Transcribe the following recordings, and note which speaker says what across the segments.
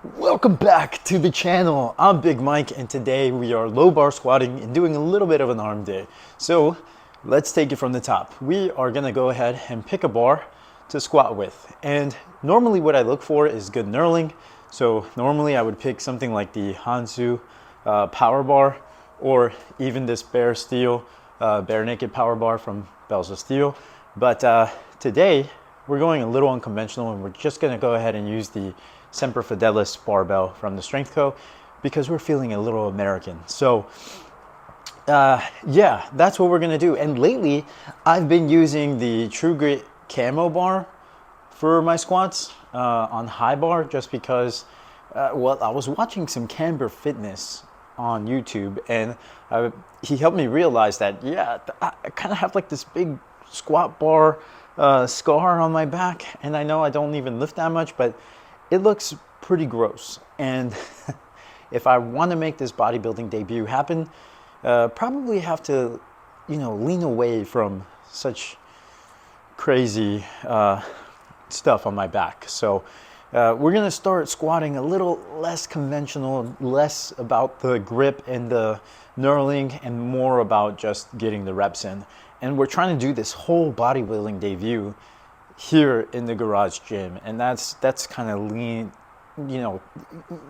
Speaker 1: Welcome back to the channel. I'm Big Mike and today we are low bar squatting and doing a little bit of an arm day. So let's take it from the top. We are gonna go ahead and pick a bar to squat with. And normally what I look for is good knurling. So normally I would pick something like the Hansu power bar or even this bare steel, bare naked power bar from Bells of Steel. But today we're going a little unconventional and we're just gonna go ahead and use the Semper Fidelis barbell from the Strength Co. because we're feeling a little American. So yeah, that's what we're gonna do. And lately, I've been using the True Grit camo bar for my squats on high bar just because, well, I was watching some Camber Fitness on YouTube and he helped me realize that, yeah, I kind of have like this big squat bar scar on my back. And I know I don't even lift that much, but it looks pretty gross. And if I want to make this bodybuilding debut happen, probably have to, lean away from such crazy stuff on my back. So we're gonna start squatting a little less conventional, less about the grip and the knurling and more about just getting the reps in. And we're trying to do this whole bodybuilding debut here in the garage gym, and that's kind of lean,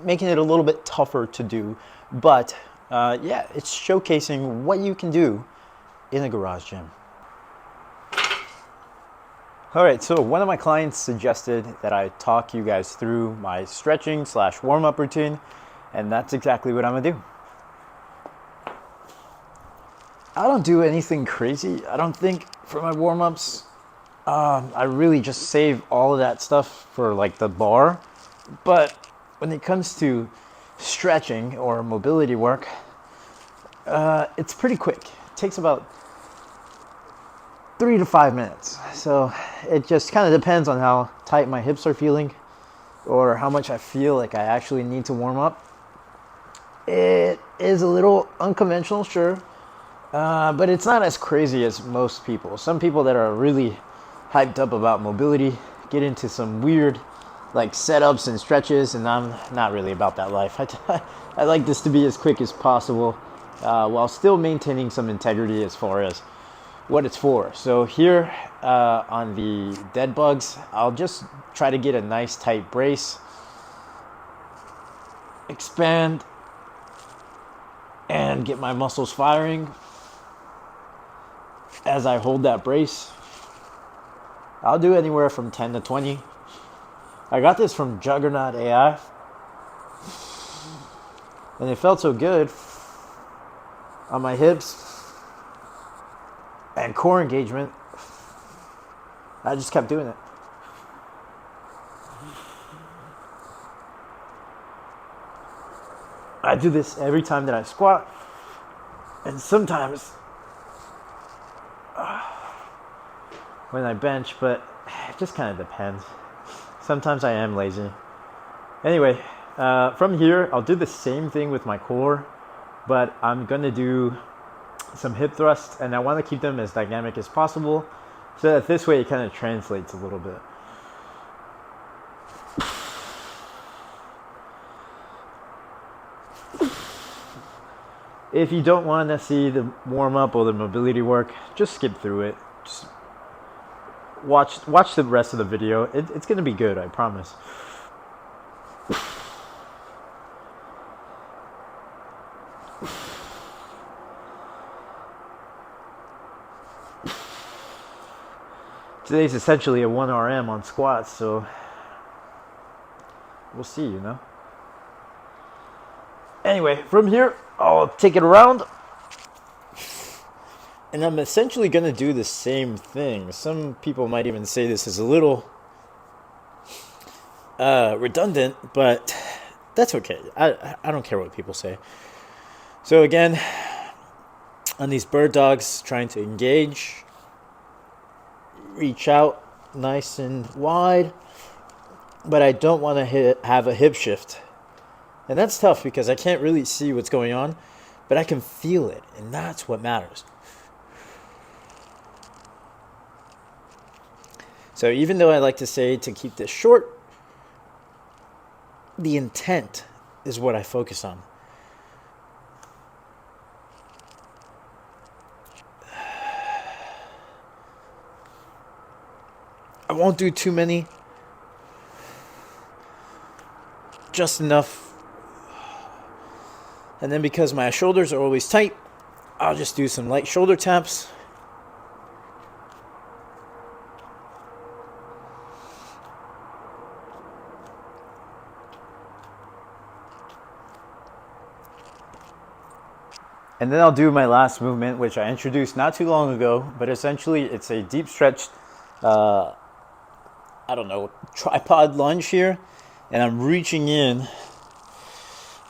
Speaker 1: making it a little bit tougher to do, but yeah, it's showcasing what you can do in a garage gym. All right, so one of my clients suggested that I talk you guys through my stretching / warm-up routine, and that's exactly what I'm gonna do. I don't do anything crazy, I don't think, for my warm-ups. I really just save all of that stuff for like the bar. But when it comes to stretching or mobility work, it's pretty quick. It takes about 3 to 5 minutes. So it just kind of depends on how tight my hips are feeling or how much I feel like I actually need to warm up. It is a little unconventional, sure, but it's not as crazy as most people. Some people that are really hyped up about mobility get into some weird like setups and stretches, and I'm not really about that life. I like this to be as quick as possible while still maintaining some integrity as far as what it's for. So here on the dead bugs, I'll just try to get a nice tight brace, expand, and get my muscles firing as I hold that brace. I'll do anywhere from 10 to 20. I got this from Juggernaut AI. And it felt so good on my hips and core engagement. I just kept doing it. I do this every time that I squat. And sometimes when I bench, but it just kind of depends. Sometimes I am lazy. Anyway, from here, I'll do the same thing with my core, but I'm gonna do some hip thrusts, and I want to keep them as dynamic as possible, so that this way it kind of translates a little bit. If you don't want to see the warm-up or the mobility work, just skip through it. Just watch the rest of the video. It's gonna be good, I promise. Today's essentially a 1 RM on squats, so we'll see, Anyway, from here, I'll take it around. And I'm essentially going to do the same thing. Some people might even say this is a little redundant, but that's okay. I don't care what people say. So again, on these bird dogs, trying to engage, reach out nice and wide, but I don't want to have a hip shift. And that's tough because I can't really see what's going on, but I can feel it, and that's what matters. So even though I like to say to keep this short, the intent is what I focus on. I won't do too many. Just enough. And then because my shoulders are always tight, I'll just do some light shoulder taps. And then I'll do my last movement, which I introduced not too long ago, but essentially it's a deep stretch, tripod lunge here. And I'm reaching in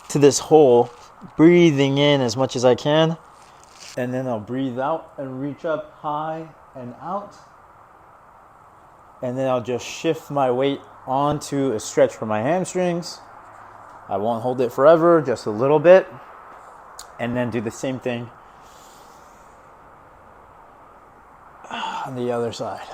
Speaker 1: to this hole, breathing in as much as I can. And then I'll breathe out and reach up high and out. And then I'll just shift my weight onto a stretch for my hamstrings. I won't hold it forever, just a little bit. And then do the same thing on the other side.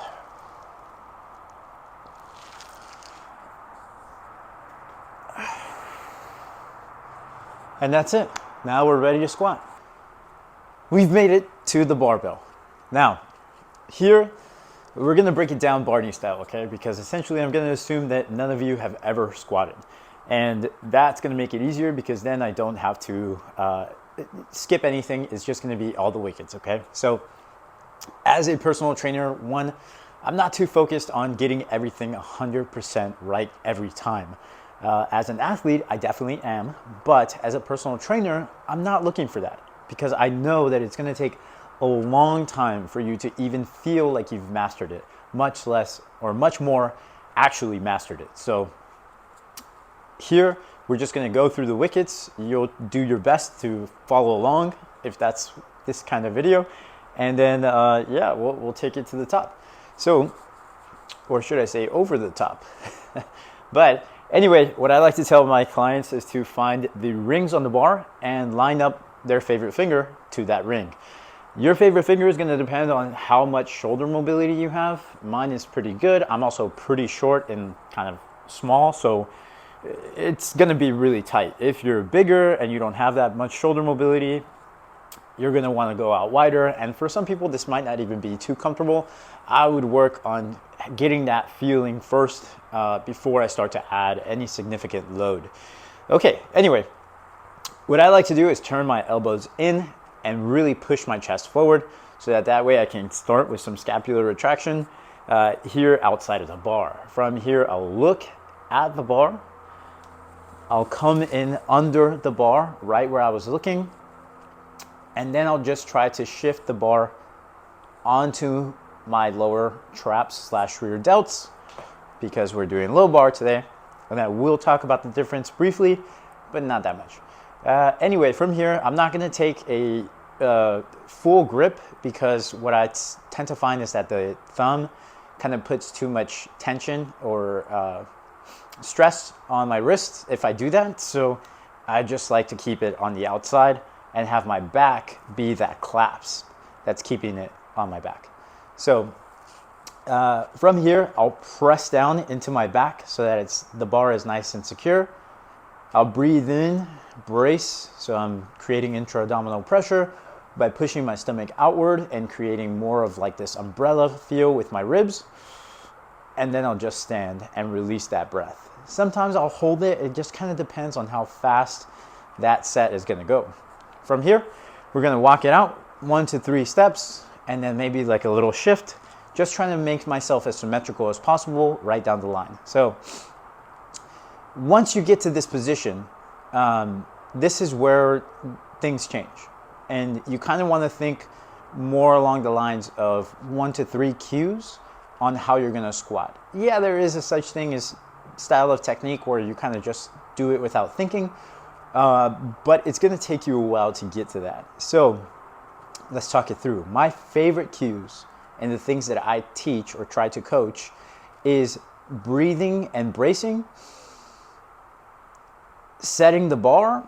Speaker 1: And that's it. Now we're ready to squat. We've made it to the barbell. Now, here, we're gonna break it down Barney style, okay? Because essentially I'm gonna assume that none of you have ever squatted. And that's gonna make it easier because then I don't have to skip anything. It's just going to be all the wickets, okay? So as a personal trainer, one, I'm not too focused on getting everything 100% right every time. As an athlete, I definitely am, but as a personal trainer, I'm not looking for that because I know that it's going to take a long time for you to even feel like you've mastered it, much less or much more actually mastered it. So here, we're just going to go through the wickets. You'll do your best to follow along if that's this kind of video. And then, yeah, we'll take it to the top. So, or should I say over the top? But anyway, what I like to tell my clients is to find the rings on the bar and line up their favorite finger to that ring. Your favorite finger is going to depend on how much shoulder mobility you have. Mine is pretty good. I'm also pretty short and kind of small, so it's going to be really tight. If you're bigger and you don't have that much shoulder mobility, you're going to want to go out wider. And for some people, this might not even be too comfortable. I would work on getting that feeling first before I start to add any significant load. Okay, anyway, what I like to do is turn my elbows in and really push my chest forward so that way I can start with some scapular retraction here outside of the bar. From here, I'll look at the bar. I'll come in under the bar, right where I was looking, and then I'll just try to shift the bar onto my lower traps / rear delts because we're doing low bar today. And I will talk about the difference briefly, but not that much. Anyway, from here, I'm not gonna take a full grip because what I tend to find is that the thumb kind of puts too much tension or stress on my wrists if I do that. So I just like to keep it on the outside and have my back be that clasp that's keeping it on my back. So from here, I'll press down into my back so that the bar is nice and secure. I'll breathe in, brace, so I'm creating intra-abdominal pressure by pushing my stomach outward and creating more of like this umbrella feel with my ribs. And then I'll just stand and release that breath. Sometimes I'll hold it. It just kind of depends on how fast that set is going to go. From here, we're going to walk it out 1 to 3 steps and then maybe like a little shift, just trying to make myself as symmetrical as possible right down the line. So once you get to this position, this is where things change. And you kind of want to think more along the lines of 1 to 3 cues on how you're going to squat. Yeah, there is a such thing as style of technique where you kind of just do it without thinking, but it's going to take you a while to get to that. So let's talk it through. My favorite cues and the things that I teach or try to coach is breathing and bracing, setting the bar,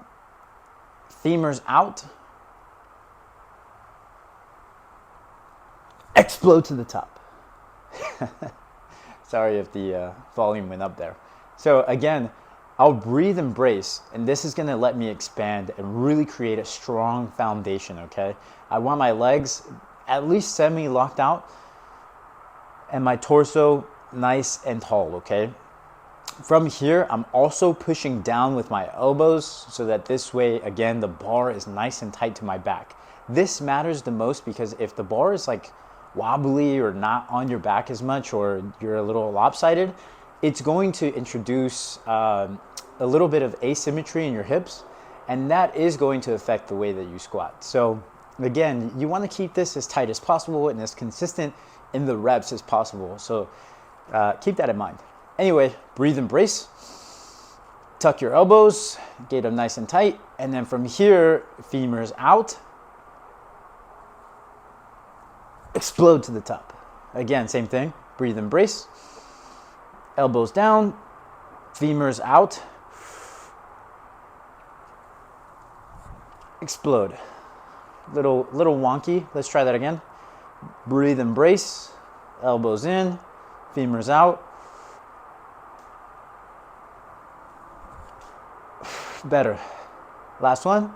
Speaker 1: femurs out, explode to the top. Sorry if the volume went up there. So again, I'll breathe and brace, and this is gonna let me expand and really create a strong foundation, okay? I want my legs at least semi-locked out and my torso nice and tall, okay? From here, I'm also pushing down with my elbows so that this way, again, the bar is nice and tight to my back. This matters the most because if the bar is like wobbly or not on your back as much, or you're a little lopsided, it's going to introduce a little bit of asymmetry in your hips, and that is going to affect the way that you squat. So again, you want to keep this as tight as possible and as consistent in the reps as possible. So keep that in mind. Anyway, breathe and brace. Tuck your elbows, get them nice and tight, and then from here, femurs out. Explode to the top. Again, same thing. Breathe and brace. Elbows down, femurs out. Explode. Little wonky. Let's try that again. Breathe and brace. Elbows in, femurs out. Better. Last one.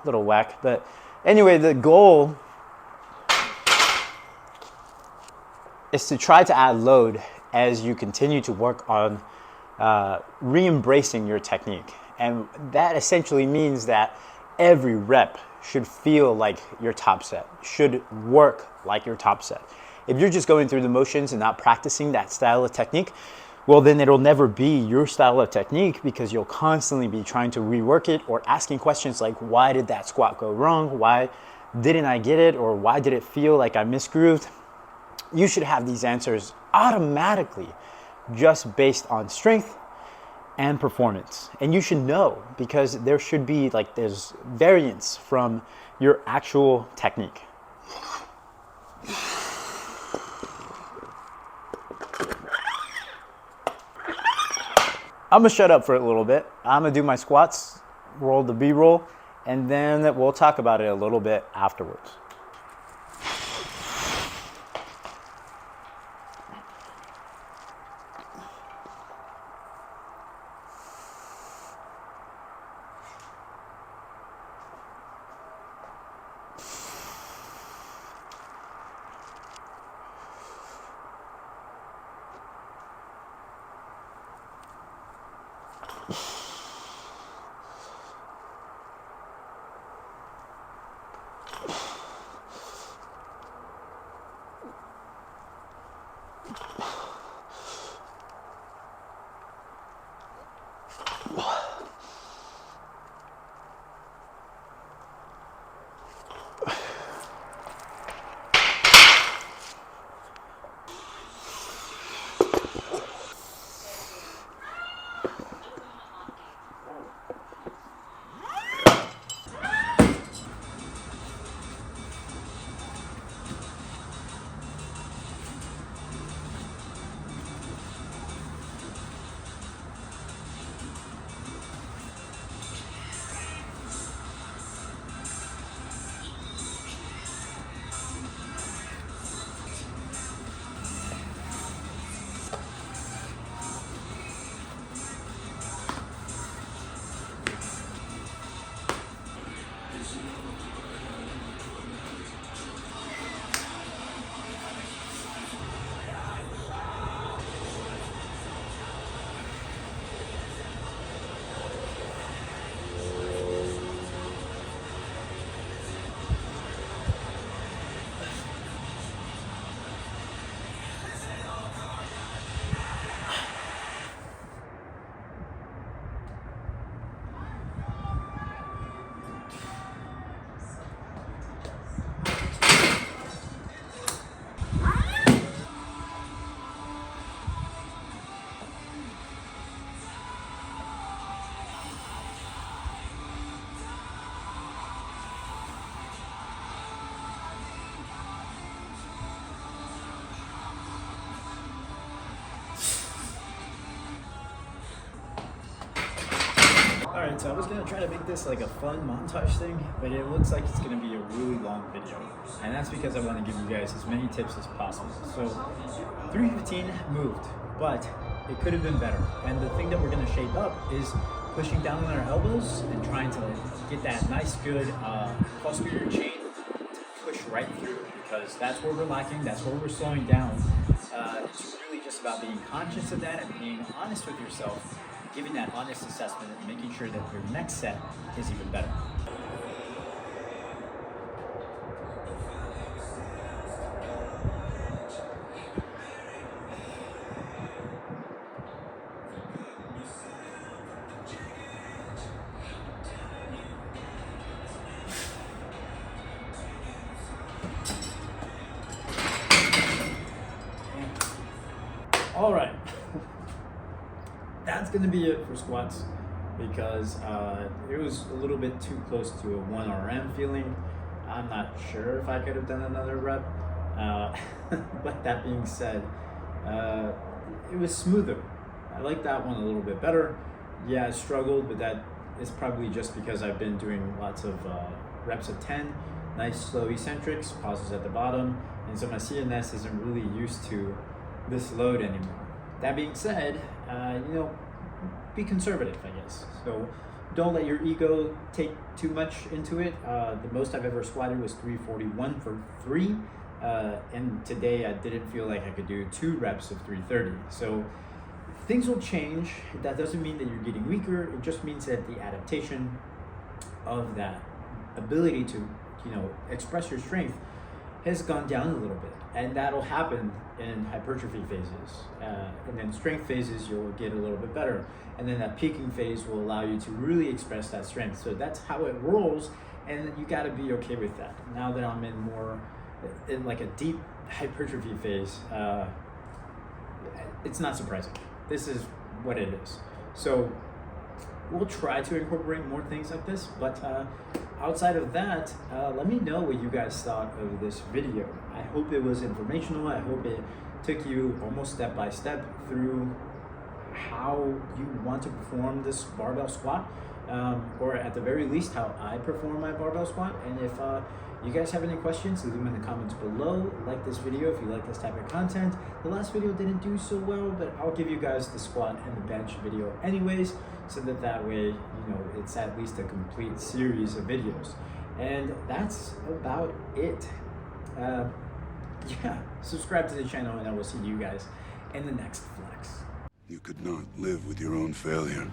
Speaker 1: Little whack, but anyway, the goal is to try to add load as you continue to work on re-embracing your technique. And that essentially means that every rep should feel like your top set, should work like your top set. If you're just going through the motions and not practicing that style of technique, well, then it'll never be your style of technique because you'll constantly be trying to rework it or asking questions like, why did that squat go wrong? Why didn't I get it? Or why did it feel like I misgrooved? You should have these answers automatically just based on strength and performance. And you should know because there should be there's variance from your actual technique. I'm gonna shut up for a little bit. I'm gonna do my squats, roll the B-roll, and then we'll talk about it a little bit afterwards. was gonna try to make this like a fun montage thing, but it looks like it's gonna be a really long video. And that's because I want to give you guys as many tips as possible. So 315 moved, but it could have been better. And the thing that we're gonna shape up is pushing down on our elbows and trying to get that nice, good posterior chain to push right through, because that's where we're lacking, that's where we're slowing down. It's really just about being conscious of that and being honest with yourself, giving that honest assessment and making sure that your next set is even better. All right, that's gonna be it for squats, because it was a little bit too close to a 1 RM feeling. I'm not sure if I could have done another rep, but that being said, it was smoother. I like that one a little bit better. Yeah, I struggled, but that is probably just because I've been doing lots of reps of 10, nice slow eccentrics, pauses at the bottom, and so my CNS isn't really used to this load anymore. That being said, be conservative, I guess. So don't let your ego take too much into it. The most I've ever squatted was 341 for 3, and today I didn't feel like I could do 2 reps of 330. So things will change. That doesn't mean that you're getting weaker. It just means that the adaptation of that ability to, express your strength has gone down a little bit, and that'll happen in hypertrophy phases, and then strength phases you'll get a little bit better, and then that peaking phase will allow you to really express that strength. So that's how it rolls, and you got to be okay with that. Now that I'm in like a deep hypertrophy phase, it's not surprising. This is what it is. So we'll try to incorporate more things like this, but outside of that, let me know what you guys thought of this video. I hope it was informational. I hope it took you almost step by step through how you want to perform this barbell squat, or at the very least how I perform my barbell squat. And if you guys have any questions, leave them in the comments below. Like this video if you like this type of content. The last video didn't do so well, but I'll give you guys the squat and the bench video anyways, so that way, it's at least a complete series of videos. And that's about it. Yeah, subscribe to the channel, and I will see you guys in the next flex.
Speaker 2: You could not live with your own failure.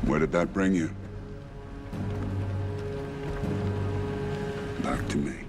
Speaker 2: Where did that bring you? Back to me.